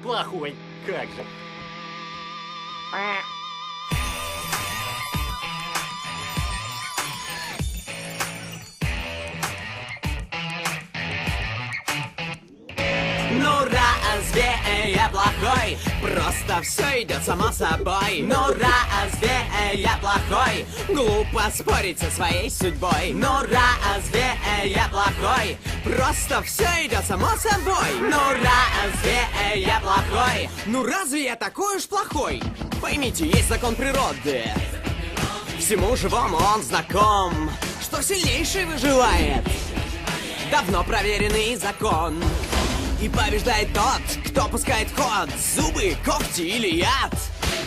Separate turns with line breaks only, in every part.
Плохой, как же.
Ну разве я плохой? Просто все идет само собой. Ну разве я плохой? Глупо спорить со своей судьбой. Ну разве я плохой? Просто все идет само собой. Ну разве я плохой? Ну разве я такой уж плохой? Поймите, есть закон природы. Всему живому он знаком. Что сильнейший выживает. Давно проверенный закон. И побеждает тот, кто пускает в ход зубы, когти или яд.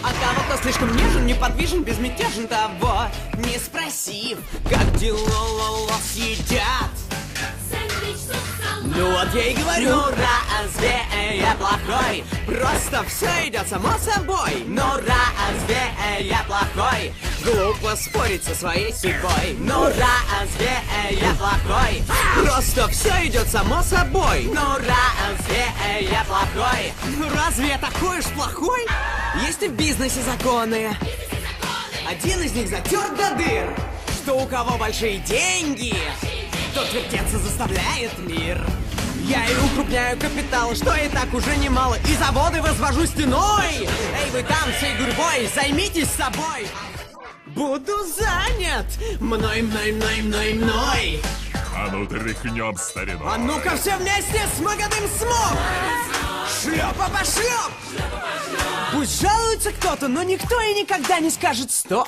А того, кто слишком нежен, неподвижен, безмятежен, того не спросив, как дела съедят. Ну вот я и говорю, ну разве я плохой? Просто все идет само собой. Ну разве я плохой? Глупо спорить со своей судьбой. Ну разве я плохой? Просто все идет само собой. Ну разве я плохой? Ну разве я такой уж плохой? Есть и в бизнесе законы. Один из них затерт до дыр. Что у кого большие деньги, тот вертеться заставляет мир. Я и укрупняю капитал, что и так уже немало. И заводы возвожу стеной. Эй, вы там всей гурьбой, займитесь собой. Буду занят мной.
А ну тряхнем старину.
А ну-ка все вместе с Магадым смог. Шлепа по шлеп. Пусть жалуется кто-то, но никто и никогда не скажет стоп.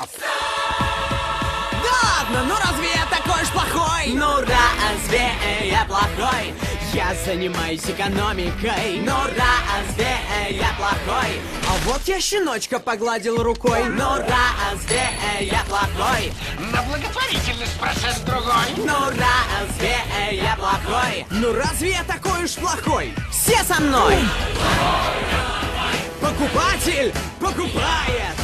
Да ладно, ну разве я такой уж плохой? Ну разве я плохой? Я занимаюсь экономикой. Ну разве я плохой? А вот я щеночка погладил рукой. Ну разве я плохой?
На благотворительность процент другой.
Ну разве я плохой? Ну разве я такой уж плохой? Все со мной! Покупатель покупает,